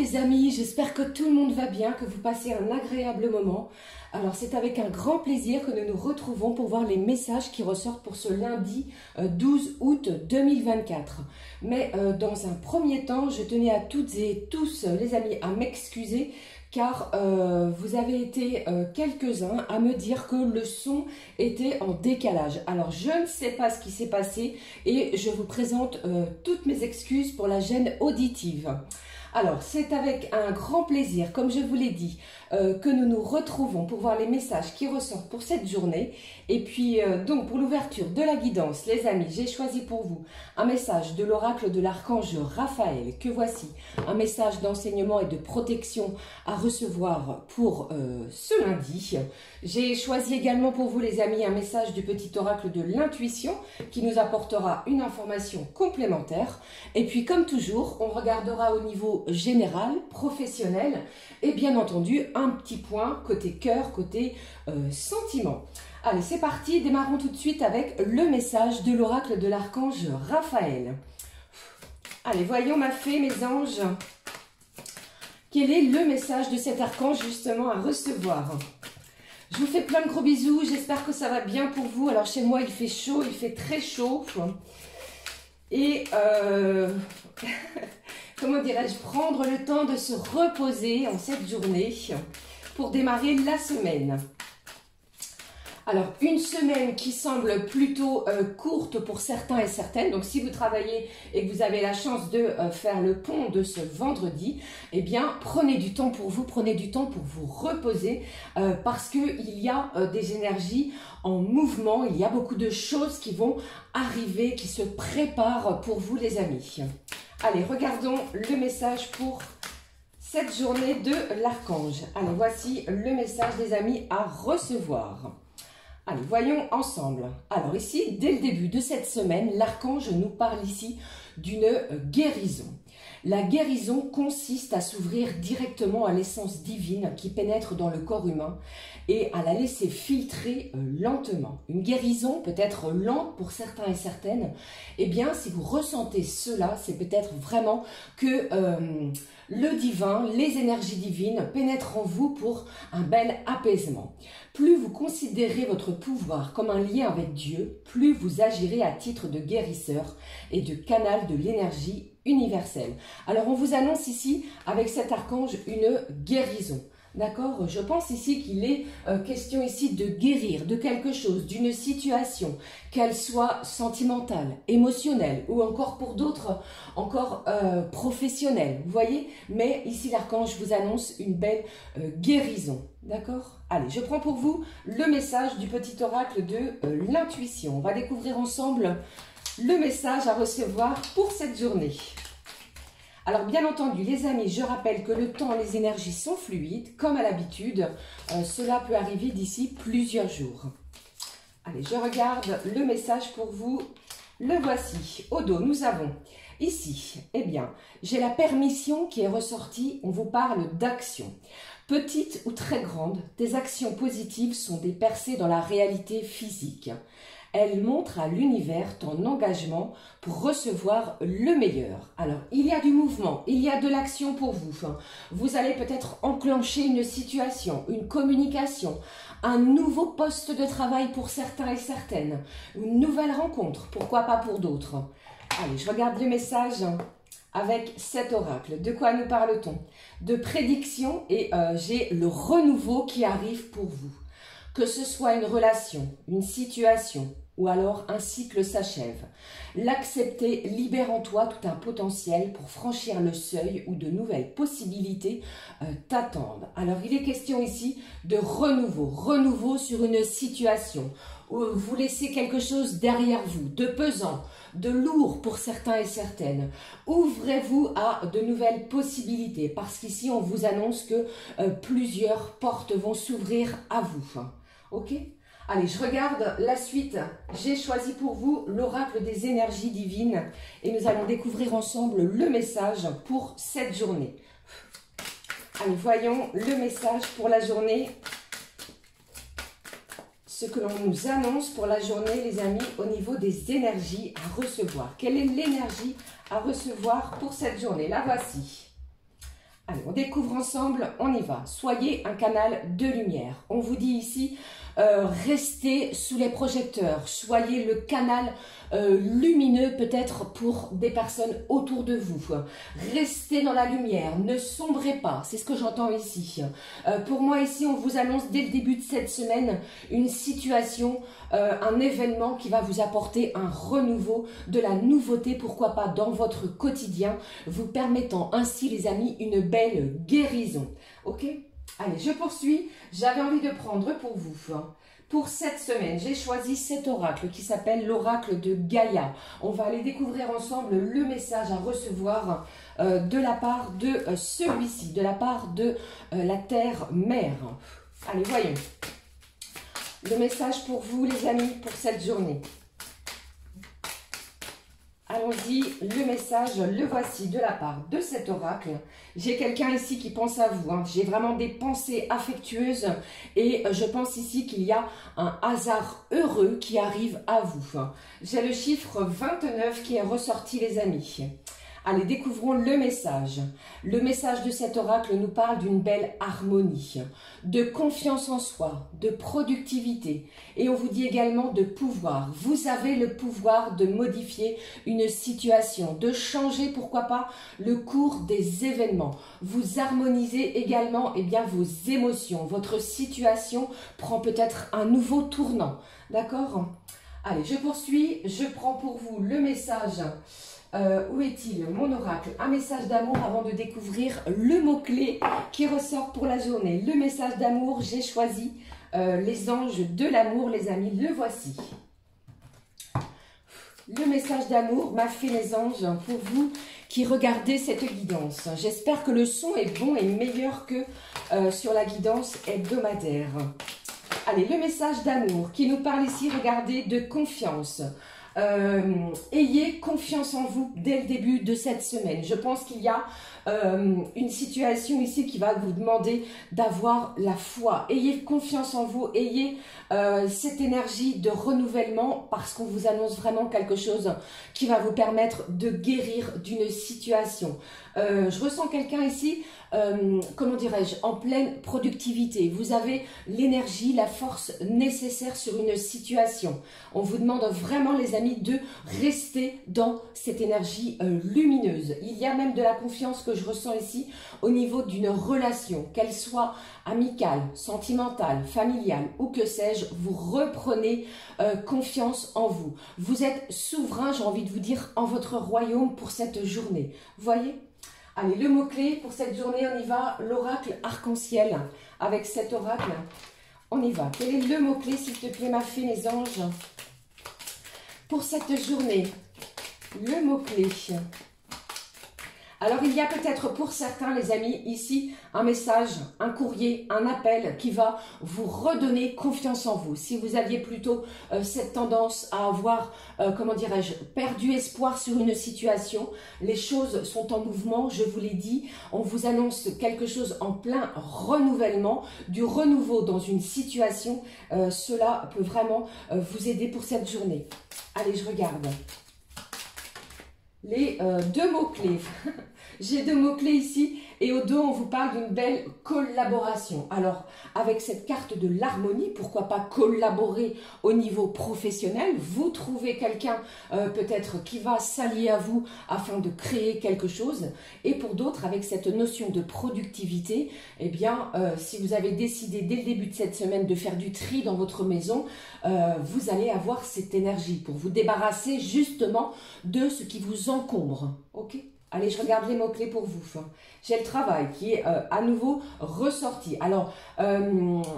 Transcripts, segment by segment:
les amis, j'espère que tout le monde va bien, que vous passez un agréable moment. Alors c'est avec un grand plaisir que nous nous retrouvons pour voir les messages qui ressortent pour ce lundi 12 août 2024. Mais dans un premier temps, je tenais à toutes et tous les amis à m'excuser car vous avez été quelques-uns à me dire que le son était en décalage. Alors je ne sais pas ce qui s'est passé et je vous présente toutes mes excuses pour la gêne auditive. Alors, c'est avec un grand plaisir, comme je vous l'ai dit, que nous nous retrouvons pour voir les messages qui ressortent pour cette journée. Et puis, donc, pour l'ouverture de la guidance, les amis, j'ai choisi pour vous un message de l'oracle de l'archange Raphaël, que voici, un message d'enseignement et de protection à recevoir pour ce lundi. J'ai choisi également pour vous, les amis, un message du petit oracle de l'intuition qui nous apportera une information complémentaire. Et puis, comme toujours, on regardera au niveau général, professionnel et bien entendu un petit point côté cœur, côté sentiment. Allez, c'est parti, démarrons tout de suite avec le message de l'oracle de l'archange Raphaël. Allez, voyons ma fée, mes anges. Quel est le message de cet archange justement à recevoir? Je vous fais plein de gros bisous, j'espère que ça va bien pour vous. Alors chez moi il fait chaud, il fait très chaud. Et comment dirais-je, prendre le temps de se reposer en cette journée pour démarrer la semaine. Alors, une semaine qui semble plutôt courte pour certains et certaines. Donc, si vous travaillez et que vous avez la chance de faire le pont de ce vendredi, eh bien, prenez du temps pour vous, prenez du temps pour vous reposer parce qu'il y a des énergies en mouvement. Il y a beaucoup de choses qui vont arriver, qui se préparent pour vous, les amis. Allez, regardons le message pour cette journée de l'archange. Allez, voici le message des amis à recevoir. Allez, voyons ensemble. Alors ici, dès le début de cette semaine, l'archange nous parle ici d'une guérison. La guérison consiste à s'ouvrir directement à l'essence divine qui pénètre dans le corps humain et à la laisser filtrer lentement. Une guérison peut être lente pour certains et certaines. Eh bien, si vous ressentez cela, c'est peut-être vraiment que le divin, les énergies divines pénètrent en vous pour un bel apaisement. Plus vous considérez votre pouvoir comme un lien avec Dieu, plus vous agirez à titre de guérisseur et de canal de l'énergie universelle. Alors on vous annonce ici avec cet archange une guérison. D'accord? Je pense ici qu'il est question ici de guérir de quelque chose, d'une situation, qu'elle soit sentimentale, émotionnelle ou encore pour d'autres, encore professionnelle. Vous voyez? Mais ici l'archange vous annonce une belle guérison. D'accord? Allez, je prends pour vous le message du petit oracle de l'intuition. On va découvrir ensemble le message à recevoir pour cette journée. Alors bien entendu les amis, je rappelle que le temps et les énergies sont fluides, comme à l'habitude, cela peut arriver d'ici plusieurs jours. Allez, je regarde le message pour vous, le voici. Au dos, nous avons ici, eh bien, j'ai la permission qui est ressortie, on vous parle d'action. Petites ou très grandes, tes actions positives sont des percées dans la réalité physique. Elle montre à l'univers ton engagement pour recevoir le meilleur. Alors, il y a du mouvement, il y a de l'action pour vous. Vous allez peut-être enclencher une situation, une communication, un nouveau poste de travail pour certains et certaines, une nouvelle rencontre, pourquoi pas pour d'autres. Allez, je regarde le message avec cet oracle. De quoi nous parle-t-on? De prédiction et j'ai le renouveau qui arrive pour vous. Que ce soit une relation, une situation ou alors un cycle s'achève. L'accepter libère en toi tout un potentiel pour franchir le seuil où de nouvelles possibilités t'attendent. Alors il est question ici de renouveau sur une situation où vous laissez quelque chose derrière vous, de pesant, de lourd pour certains et certaines. Ouvrez-vous à de nouvelles possibilités parce qu'ici on vous annonce que plusieurs portes vont s'ouvrir à vous. Ok? Allez, je regarde la suite. J'ai choisi pour vous l'oracle des énergies divines et nous allons découvrir ensemble le message pour cette journée. Allez, voyons le message pour la journée. Ce que l'on nous annonce pour la journée, les amis, au niveau des énergies à recevoir. Quelle est l'énergie à recevoir pour cette journée? La voici. Allez, on découvre ensemble, on y va. Soyez un canal de lumière. On vous dit ici, restez sous les projecteurs. Soyez le canal lumineux peut-être pour des personnes autour de vous. Restez dans la lumière, ne sombrez pas. C'est ce que j'entends ici. Pour moi ici, on vous annonce dès le début de cette semaine une situation, un événement qui va vous apporter un renouveau, de la nouveauté, pourquoi pas dans votre quotidien, vous permettant ainsi les amis une belle guérison. Ok? Allez, je poursuis. J'avais envie de prendre pour vous, pour cette semaine, j'ai choisi cet oracle qui s'appelle l'oracle de Gaïa. On va aller découvrir ensemble le message à recevoir de la part de celui-ci, de la part de la Terre-Mère. Allez, voyons. Le message pour vous, les amis, pour cette journée. Allons-y, le message, le voici de la part de cet oracle. J'ai quelqu'un ici qui pense à vous. J'ai vraiment des pensées affectueuses et je pense ici qu'il y a un hasard heureux qui arrive à vous. J'ai le chiffre 29 qui est ressorti, les amis. Allez, découvrons le message. Le message de cet oracle nous parle d'une belle harmonie, de confiance en soi, de productivité. Et on vous dit également de pouvoir. Vous avez le pouvoir de modifier une situation, de changer, pourquoi pas, le cours des événements. Vous harmonisez également vos émotions. Votre situation prend peut-être un nouveau tournant. D'accord? Allez, je poursuis. Je prends pour vous le message. Où est-il, mon oracle? Un message d'amour avant de découvrir le mot-clé qui ressort pour la journée. Le message d'amour, j'ai choisi les anges de l'amour, les amis, le voici. Le message d'amour m'a fait les anges pour vous qui regardez cette guidance. J'espère que le son est bon et meilleur que sur la guidance hebdomadaire. Allez, le message d'amour qui nous parle ici, regardez, de confiance. Ayez confiance en vous dès le début de cette semaine. Je pense qu'il y a une situation ici qui va vous demander d'avoir la foi. Ayez confiance en vous, ayez cette énergie de renouvellement parce qu'on vous annonce vraiment quelque chose qui va vous permettre de guérir d'une situation. Je ressens quelqu'un ici, comment dirais-je, en pleine productivité. Vous avez l'énergie, la force nécessaire sur une situation. On vous demande vraiment, les amis, de rester dans cette énergie lumineuse. Il y a même de la confiance que je ressens ici au niveau d'une relation, qu'elle soit amicale, sentimentale, familiale ou que sais-je, vous reprenez confiance en vous. Vous êtes souverain, j'ai envie de vous dire, en votre royaume pour cette journée. Voyez ? Allez, le mot-clé pour cette journée, on y va, l'oracle arc-en-ciel. Avec cet oracle, on y va. Quel est le mot-clé, s'il te plaît, ma fée, les anges? Pour cette journée, le mot-clé. Alors, il y a peut-être pour certains, les amis, ici, un message, un courrier, un appel qui va vous redonner confiance en vous. Si vous aviez plutôt cette tendance à avoir, comment dirais-je, perdu espoir sur une situation, les choses sont en mouvement, je vous l'ai dit. On vous annonce quelque chose en plein renouvellement, du renouveau dans une situation. Cela peut vraiment vous aider pour cette journée. Allez, je regarde. Les deux mots-clés. J'ai deux mots-clés ici et au dos, on vous parle d'une belle collaboration. Alors, avec cette carte de l'harmonie, pourquoi pas collaborer au niveau professionnel? Vous trouvez quelqu'un peut-être qui va s'allier à vous afin de créer quelque chose. Et pour d'autres, avec cette notion de productivité, eh bien, si vous avez décidé dès le début de cette semaine de faire du tri dans votre maison, vous allez avoir cette énergie pour vous débarrasser justement de ce qui vous encombre. Ok ? Allez, je regarde les mots-clés pour vous. J'ai le travail qui est à nouveau ressorti. Alors,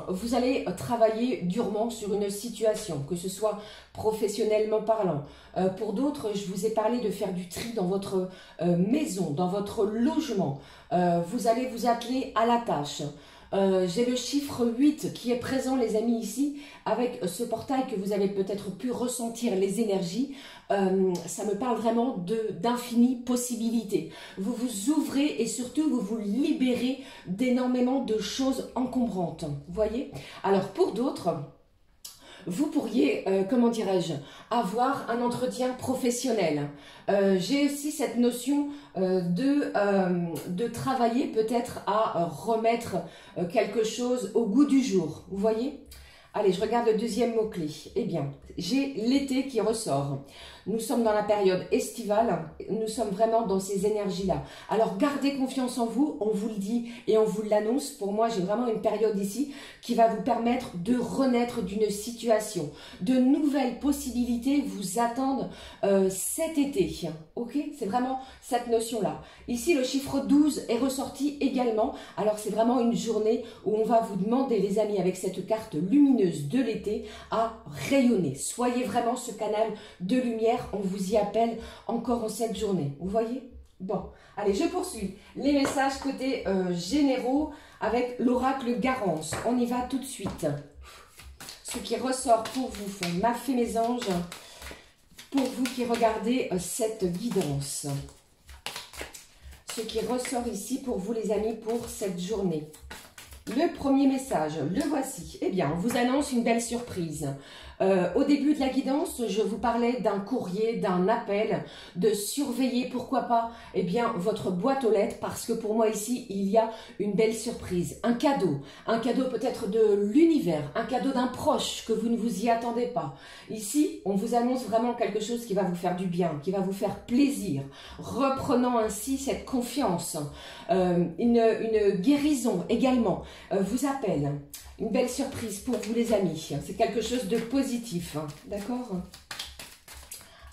vous allez travailler durement sur une situation, que ce soit professionnellement parlant. Pour d'autres, je vous ai parlé de faire du tri dans votre maison, dans votre logement. Vous allez vous atteler à la tâche. J'ai le chiffre 8 qui est présent, les amis, ici, avec ce portail que vous avez peut-être pu ressentir les énergies. Ça me parle vraiment d'infinies possibilités. Vous vous ouvrez et surtout vous vous libérez d'énormément de choses encombrantes. Vous voyez? Alors pour d'autres, vous pourriez, comment dirais-je, avoir un entretien professionnel. J'ai aussi cette notion de travailler peut-être à remettre quelque chose au goût du jour. Vous voyez? Allez, je regarde le deuxième mot-clé. Eh bien, j'ai l'été qui ressort. Nous sommes dans la période estivale, nous sommes vraiment dans ces énergies-là. Alors, gardez confiance en vous, on vous le dit et on vous l'annonce. Pour moi, j'ai vraiment une période ici qui va vous permettre de renaître d'une situation. De nouvelles possibilités vous attendent cet été. Ok? C'est vraiment cette notion-là. Ici, le chiffre 12 est ressorti également. Alors, c'est vraiment une journée où on va vous demander, les amis, avec cette carte lumineuse de l'été, à rayonner. Soyez vraiment ce canal de lumière. On vous y appelle encore en cette journée. Vous voyez? Bon, allez, je poursuis. Les messages côté généraux avec l'oracle Garance. On y va tout de suite. Ce qui ressort pour vous, m'a fait mes anges, pour vous qui regardez cette guidance. Ce qui ressort ici pour vous, les amis, pour cette journée. Le premier message, le voici. Eh bien, on vous annonce une belle surprise. Au début de la guidance, je vous parlais d'un courrier, d'un appel, de surveiller, pourquoi pas, eh bien, votre boîte aux lettres, parce que pour moi ici, il y a une belle surprise, un cadeau peut-être de l'univers, un cadeau d'un proche que vous ne vous y attendez pas. Ici, on vous annonce vraiment quelque chose qui va vous faire du bien, qui va vous faire plaisir, reprenant ainsi cette confiance. Une guérison également vous appelle. Une belle surprise pour vous, les amis. C'est quelque chose de positif. D'accord?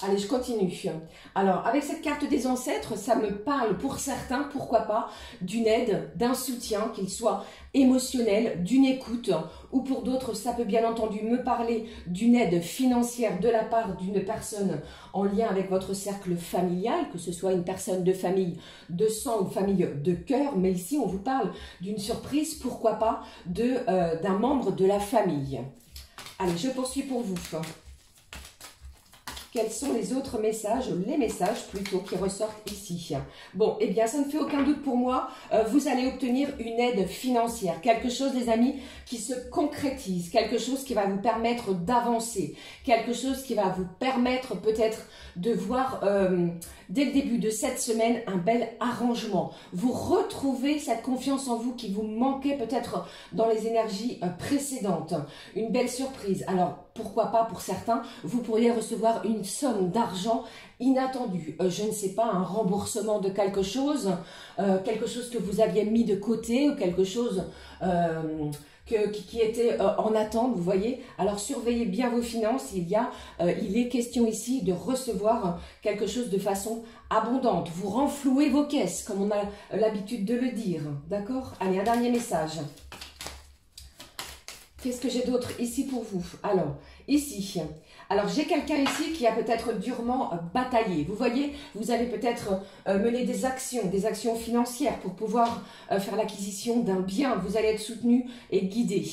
Allez, je continue. Alors, avec cette carte des ancêtres, ça me parle pour certains, pourquoi pas, d'une aide, d'un soutien, qu'il soit émotionnel, d'une écoute, ou pour d'autres, ça peut bien entendu me parler d'une aide financière de la part d'une personne en lien avec votre cercle familial, que ce soit une personne de famille de sang ou famille de cœur, mais ici, on vous parle d'une surprise, pourquoi pas, d'un membre de la famille. Allez, je poursuis pour vous. Quels sont les autres messages, les messages plutôt qui ressortent ici? Bon, eh bien, ça ne fait aucun doute pour moi, vous allez obtenir une aide financière, quelque chose, les amis, qui se concrétise, quelque chose qui va vous permettre d'avancer, quelque chose qui va vous permettre peut-être de voir dès le début de cette semaine un bel arrangement. Vous retrouvez cette confiance en vous qui vous manquait peut-être dans les énergies précédentes. Une belle surprise. Alors, pourquoi pas pour certains, vous pourriez recevoir une somme d'argent inattendue. Je ne sais pas, un remboursement de quelque chose que vous aviez mis de côté ou quelque chose qui était en attente, vous voyez. Alors, surveillez bien vos finances. Il est question ici de recevoir quelque chose de façon abondante. Vous renflouez vos caisses, comme on a l'habitude de le dire. D'accord? Allez, un dernier message. Qu'est-ce que j'ai d'autre ici pour vous? Alors, ici, j'ai quelqu'un ici qui a peut-être durement bataillé. Vous voyez, vous allez peut-être mener des actions financières pour pouvoir faire l'acquisition d'un bien. Vous allez être soutenu et guidé.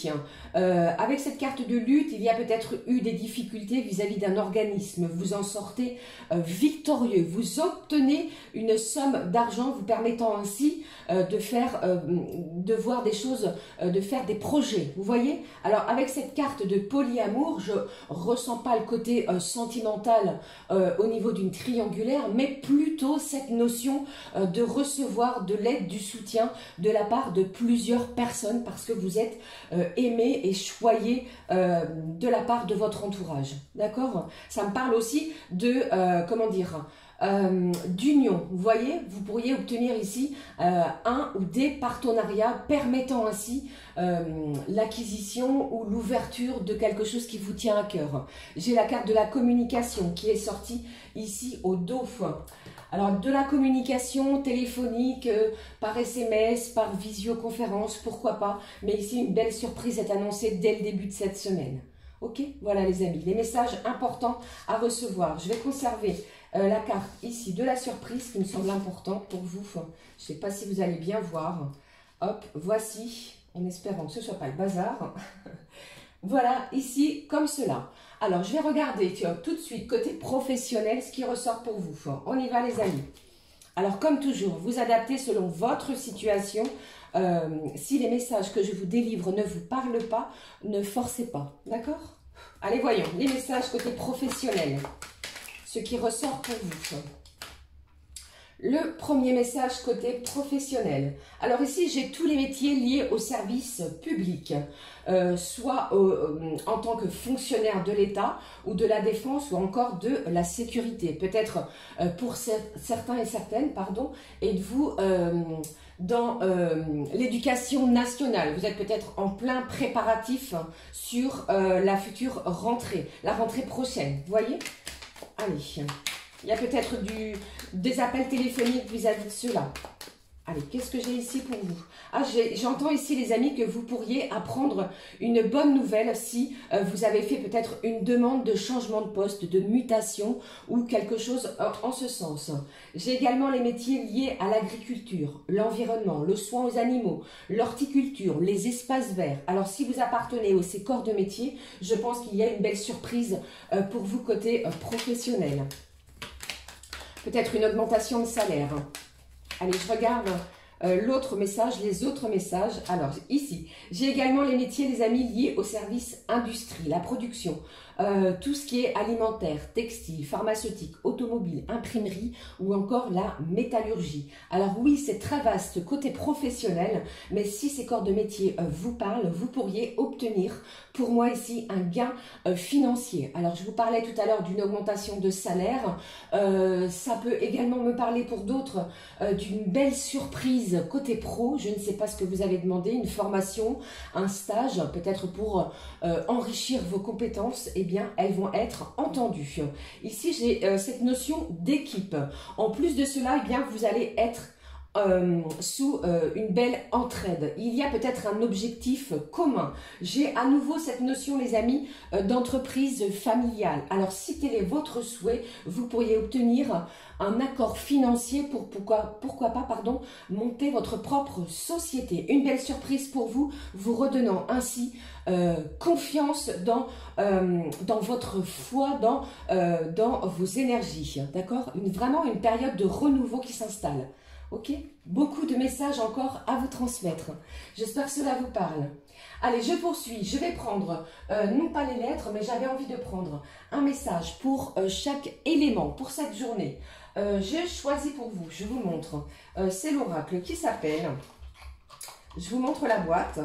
Avec cette carte de lutte, il y a peut-être eu des difficultés vis-à-vis d'un organisme. Vous en sortez victorieux. Vous obtenez une somme d'argent vous permettant ainsi de voir des choses, de faire des projets. Vous voyez? Alors, avec cette carte de polyamour, je ressens pas le côté sentimental au niveau d'une triangulaire, mais plutôt cette notion de recevoir de l'aide, du soutien de la part de plusieurs personnes parce que vous êtes aimé et choyé de la part de votre entourage. D'accord? Ça me parle aussi de, d'union. Vous voyez, vous pourriez obtenir ici un ou des partenariats permettant ainsi l'acquisition ou l'ouverture de quelque chose qui vous tient à cœur. J'ai la carte de la communication qui est sortie ici au dos. Alors, de la communication téléphonique, par SMS, par visioconférence, pourquoi pas. Mais ici, une belle surprise est annoncée dès le début de cette semaine. Ok, voilà les amis, les messages importants à recevoir. Je vais conserver la carte ici de la surprise qui me semble importante pour vous. Je ne sais pas si vous allez bien voir. Hop, voici, en espérant que ce ne soit pas le bazar. Voilà, ici, comme cela. Alors, je vais regarder tout de suite, côté professionnel, ce qui ressort pour vous. On y va les amis. Alors, comme toujours, vous adaptez selon votre situation. Si les messages que je vous délivre ne vous parlent pas, ne forcez pas, d'accord ? Allez, voyons, les messages côté professionnel. Ce qui ressort pour vous. Le premier message côté professionnel. Alors ici, j'ai tous les métiers liés au service public, soit en tant que fonctionnaire de l'État ou de la défense ou encore de la sécurité. Peut-être pour certains et certaines, pardon, êtes-vous dans l'éducation nationale. Vous êtes peut-être en plein préparatif sur la future rentrée, la rentrée prochaine. Vous voyez? Allez. Il y a peut-être des appels téléphoniques vis-à-vis de cela. Allez, qu'est-ce que j'ai ici pour vous? Ah, j'entends ici, les amis, que vous pourriez apprendre une bonne nouvelle si vous avez fait peut-être une demande de changement de poste, de mutation ou quelque chose en ce sens. J'ai également les métiers liés à l'agriculture, l'environnement, le soin aux animaux, l'horticulture, les espaces verts. Alors, si vous appartenez à ces corps de métier, je pense qu'il y a une belle surprise pour vous côté professionnel. Peut-être une augmentation de salaire. Allez, je regarde l'autre message, les autres messages. Alors, ici, j'ai également les métiers, les amis, liés au service industrie, la production, tout ce qui est alimentaire, textile, pharmaceutique, automobile, imprimerie ou encore la métallurgie. Alors oui, c'est très vaste côté professionnel, mais si ces corps de métier vous parlent, vous pourriez obtenir pour moi ici un gain financier. Alors je vous parlais tout à l'heure d'une augmentation de salaire, ça peut également me parler pour d'autres d'une belle surprise côté pro. Je ne sais pas ce que vous avez demandé, une formation, un stage, peut-être pour enrichir vos compétences. Eh bien, elles vont être entendues. Ici, j'ai cette notion d'équipe. En plus de cela, eh bien, vous allez être sous une belle entraide. Il y a peut-être un objectif commun. J'ai à nouveau cette notion, les amis, d'entreprise familiale. Alors, si tel est votre souhait, vous pourriez obtenir un accord financier pour, pourquoi pas, pardon, monter votre propre société. Une belle surprise pour vous, vous redonnant ainsi confiance dans votre foi, dans vos énergies. D'accord? Vraiment une période de renouveau qui s'installe. Ok? Beaucoup de messages encore à vous transmettre. J'espère que cela vous parle. Allez, je poursuis. Je vais prendre, non pas les lettres, mais j'avais envie de prendre un message pour chaque élément, pour cette journée. J'ai choisi pour vous, je vous montre. C'est l'oracle qui s'appelle, je vous montre la boîte.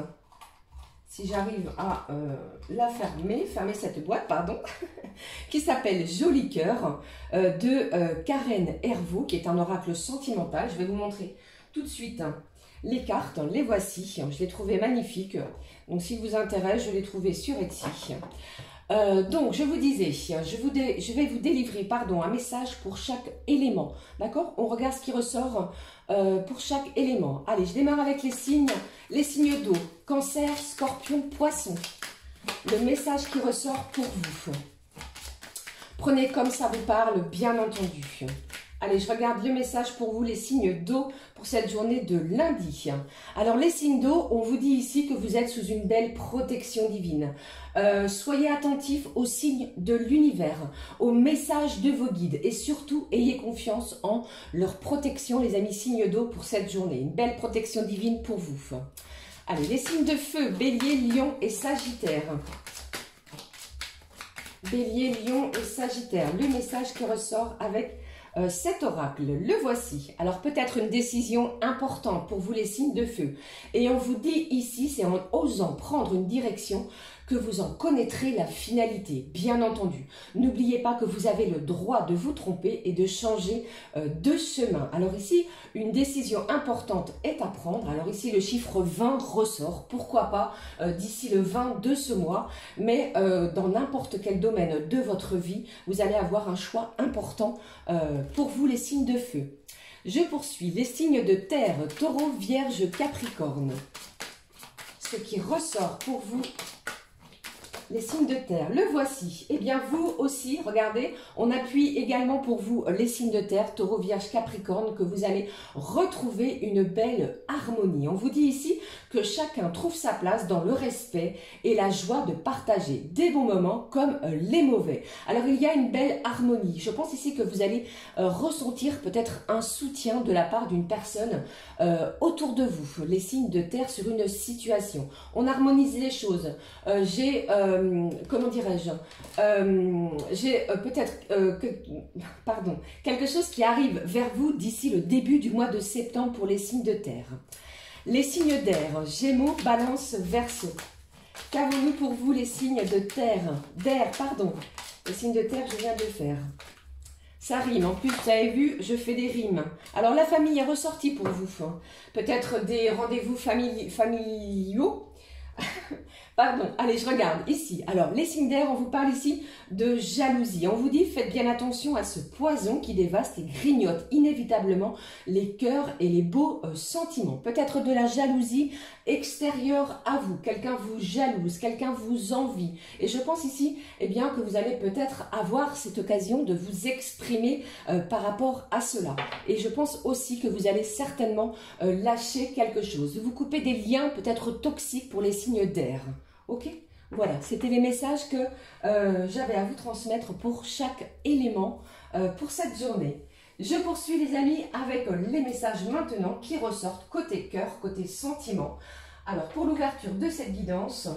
Si j'arrive à la fermer cette boîte, pardon, qui s'appelle Joli Cœur de Karen Hervaux, qui est un oracle sentimental. Je vais vous montrer tout de suite les cartes, les voici. Je les trouvais magnifiques. Donc, s'il vous intéresse, je les trouvais sur Etsy. Donc, je vous disais, je vais vous délivrer, pardon, un message pour chaque élément. D'accord? On regarde ce qui ressort pour chaque élément. Allez, je démarre avec les signes d'eau. Cancer, Scorpion, Poisson. Le message qui ressort pour vous. Prenez comme ça vous parle, bien entendu. Allez, je regarde le message pour vous, les signes d'eau pour cette journée de lundi. Alors, les signes d'eau, on vous dit ici que vous êtes sous une belle protection divine. Soyez attentifs aux signes de l'univers, aux messages de vos guides et surtout, ayez confiance en leur protection, les amis signes d'eau, pour cette journée. Une belle protection divine pour vous. Allez, les signes de feu, Bélier, Lion et Sagittaire. Bélier, Lion et Sagittaire. Le message qui ressort avec cet oracle, le voici. Alors peut-être une décision importante pour vous les signes de feu. Et on vous dit ici, c'est en osant prendre une direction que vous en connaîtrez la finalité, bien entendu. N'oubliez pas que vous avez le droit de vous tromper et de changer de chemin. Alors ici, une décision importante est à prendre. Alors ici, le chiffre 20 ressort. Pourquoi pas d'ici le 20 de ce mois. Mais dans n'importe quel domaine de votre vie, vous allez avoir un choix important pour vous, les signes de feu. Je poursuis. Les signes de terre, Taureau, Vierge, Capricorne. Ce qui ressort pour vous, les signes de terre, le voici. Eh bien, vous aussi, regardez, on appuie également pour vous les signes de terre, Taureau, Vierge, Capricorne, que vous allez retrouver une belle harmonie. On vous dit ici que chacun trouve sa place dans le respect et la joie de partager des bons moments comme les mauvais. Alors, il y a une belle harmonie. Je pense ici que vous allez ressentir peut-être un soutien de la part d'une personne autour de vous, les signes de terre sur une situation. On harmonise les choses. J'ai comment dirais-je, j'ai peut-être pardon, quelque chose qui arrive vers vous d'ici le début du mois de septembre pour les signes de terre. Les signes d'air, Gémeaux, Balance, Verseau. Qu'avons-nous pour vous les signes de terre, pardon, les signes de terre je viens de le faire. Ça rime, en plus vous avez vu, je fais des rimes. Alors la famille est ressortie pour vous, peut-être des rendez-vous familiaux. Pardon, allez, je regarde ici. Alors, les signes d'air, on vous parle ici de jalousie. On vous dit, faites bien attention à ce poison qui dévaste et grignote inévitablement les cœurs et les beaux sentiments. Peut-être de la jalousie extérieure à vous. Quelqu'un vous jalouse, quelqu'un vous envie. Et je pense ici, eh bien, que vous allez peut-être avoir cette occasion de vous exprimer par rapport à cela. Et je pense aussi que vous allez certainement lâcher quelque chose. Vous coupez des liens peut-être toxiques pour les signes d'air. Ok, voilà, c'était les messages que j'avais à vous transmettre pour chaque élément pour cette journée. Je poursuis les amis avec les messages maintenant qui ressortent côté cœur, côté sentiment. Alors pour l'ouverture de cette guidance,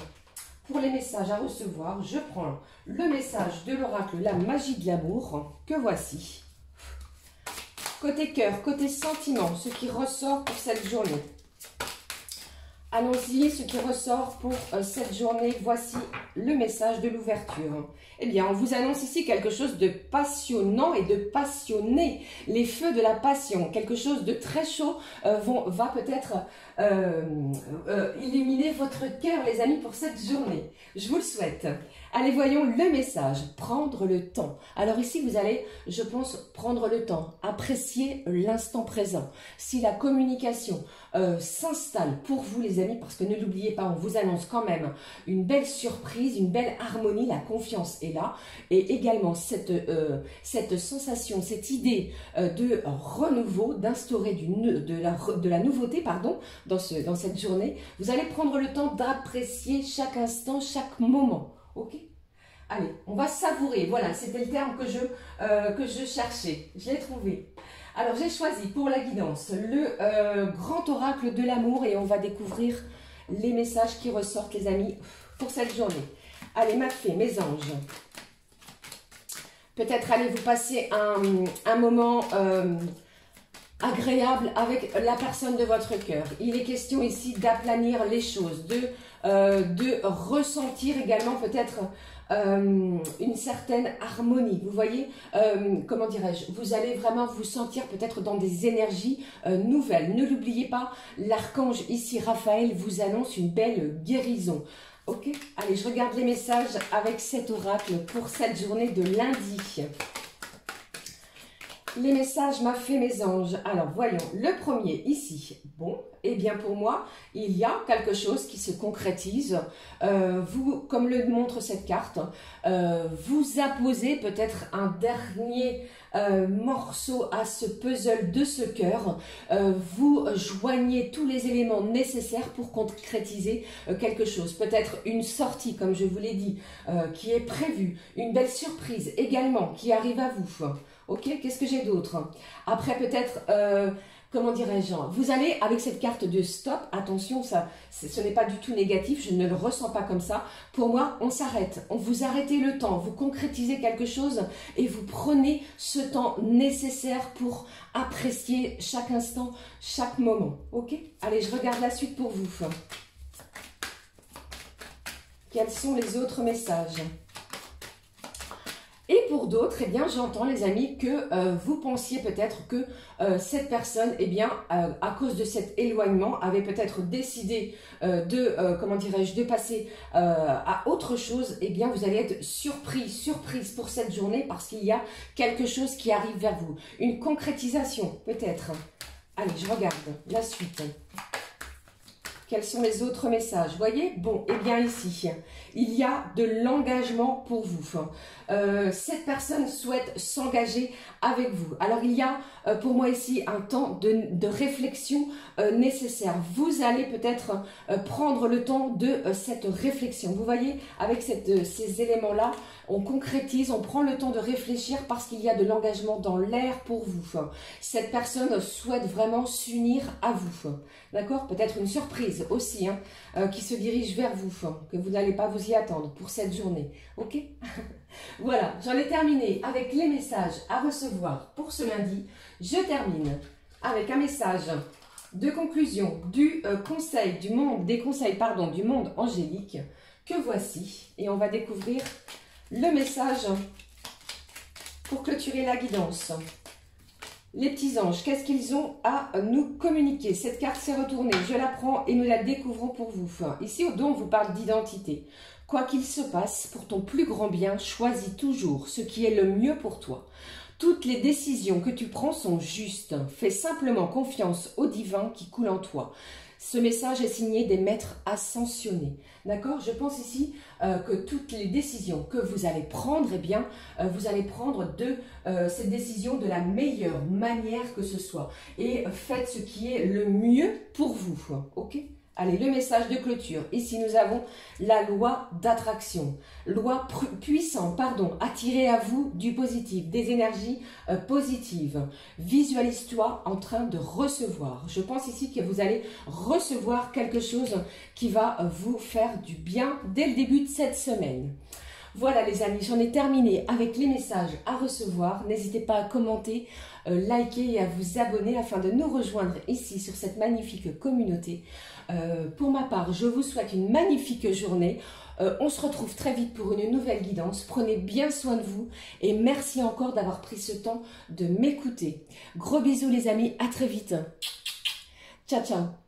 pour les messages à recevoir, je prends le message de l'oracle La Magie de l'amour que voici. Côté cœur, côté sentiment, ce qui ressort pour cette journée. Allons-y, ce qui ressort pour cette journée, voici le message de l'ouverture. Eh bien, on vous annonce ici quelque chose de passionnant et de passionné. Les feux de la passion, quelque chose de très chaud va peut-être illuminer votre cœur, les amis, pour cette journée. Je vous le souhaite. Allez, voyons le message, prendre le temps. Alors ici, vous allez, je pense, prendre le temps, apprécier l'instant présent. Si la communication s'installe pour vous, les amis, parce que ne l'oubliez pas, on vous annonce quand même une belle surprise, une belle harmonie, la confiance est là. Et également, cette sensation, cette idée de renouveau, d'instaurer de la nouveauté, pardon, dans cette journée, vous allez prendre le temps d'apprécier chaque instant, chaque moment. Ok, allez, on va savourer. Voilà, c'était le terme que je cherchais. Je l'ai trouvé. Alors, j'ai choisi pour la guidance le grand oracle de l'amour et on va découvrir les messages qui ressortent, les amis, pour cette journée. Allez, ma fée, mes anges. Peut-être allez vous passer un moment agréable avec la personne de votre cœur. Il est question ici d'aplanir les choses, de ressentir également peut-être une certaine harmonie. Vous voyez, comment dirais-je, vous allez vraiment vous sentir peut-être dans des énergies nouvelles. Ne l'oubliez pas, l'archange ici, Raphaël, vous annonce une belle guérison. Ok, allez, je regarde les messages avec cet oracle pour cette journée de lundi. Les messages m'a fait mes anges. Alors, voyons, le premier ici. Bon, eh bien pour moi, il y a quelque chose qui se concrétise. Vous, comme le montre cette carte, vous apposez peut-être un dernier morceau à ce puzzle de ce cœur. Vous joignez tous les éléments nécessaires pour concrétiser quelque chose. Peut-être une sortie, comme je vous l'ai dit, qui est prévue. Une belle surprise également qui arrive à vous. Ok, qu'est-ce que j'ai d'autre? Après peut-être, comment dirais-je, vous allez avec cette carte de stop, attention, ce n'est pas du tout négatif, je ne le ressens pas comme ça. Pour moi, on s'arrête, vous arrêtez le temps, vous concrétisez quelque chose et vous prenez ce temps nécessaire pour apprécier chaque instant, chaque moment. Ok, allez, je regarde la suite pour vous. Quels sont les autres messages? Et pour d'autres, eh bien, j'entends, les amis, que vous pensiez peut-être que cette personne, eh bien, à cause de cet éloignement, avait peut-être décidé comment dirais-je, de passer à autre chose. Eh bien, vous allez être surprise pour cette journée parce qu'il y a quelque chose qui arrive vers vous. Une concrétisation, peut-être. Allez, je regarde la suite. Quels sont les autres messages? Vous voyez? Bon, eh bien ici, il y a de l'engagement pour vous. Cette personne souhaite s'engager avec vous. Alors, il y a pour moi ici un temps de réflexion nécessaire. Vous allez peut-être prendre le temps de cette réflexion. Vous voyez, avec ces éléments-là, on concrétise, on prend le temps de réfléchir parce qu'il y a de l'engagement dans l'air pour vous. Cette personne souhaite vraiment s'unir à vous. D'accord? Peut-être une surprise surprises aussi hein, qui se dirigent vers vous, hein, que vous n'allez pas vous y attendre pour cette journée. Ok. Voilà, j'en ai terminé avec les messages à recevoir pour ce lundi. Je termine avec un message de conclusion du conseil du monde, des conseils pardon, du monde angélique que voici. Et on va découvrir le message pour clôturer la guidance. Les petits anges, qu'est-ce qu'ils ont à nous communiquer? Cette carte s'est retournée, je la prends et nous la découvrons pour vous. Ici, au don, on vous parle d'identité. Quoi qu'il se passe, pour ton plus grand bien, choisis toujours ce qui est le mieux pour toi. Toutes les décisions que tu prends sont justes. Fais simplement confiance au divin qui coule en toi. Ce message est signé des maîtres ascensionnés. D'accord? Je pense ici que toutes les décisions que vous allez prendre, eh bien, vous allez prendre cette décision de la meilleure manière que ce soit. Et faites ce qui est le mieux pour vous. Ok? Allez, le message de clôture. Ici, nous avons la loi d'attraction. Loi puissante, attirez à vous du positif, des énergies positives. Visualise-toi en train de recevoir. Je pense ici que vous allez recevoir quelque chose qui va vous faire du bien dès le début de cette semaine. Voilà les amis, j'en ai terminé avec les messages à recevoir. N'hésitez pas à commenter, liker et à vous abonner afin de nous rejoindre ici sur cette magnifique communauté. Pour ma part, je vous souhaite une magnifique journée. On se retrouve très vite pour une nouvelle guidance. Prenez bien soin de vous et merci encore d'avoir pris ce temps de m'écouter. Gros bisous les amis, à très vite. Ciao, ciao.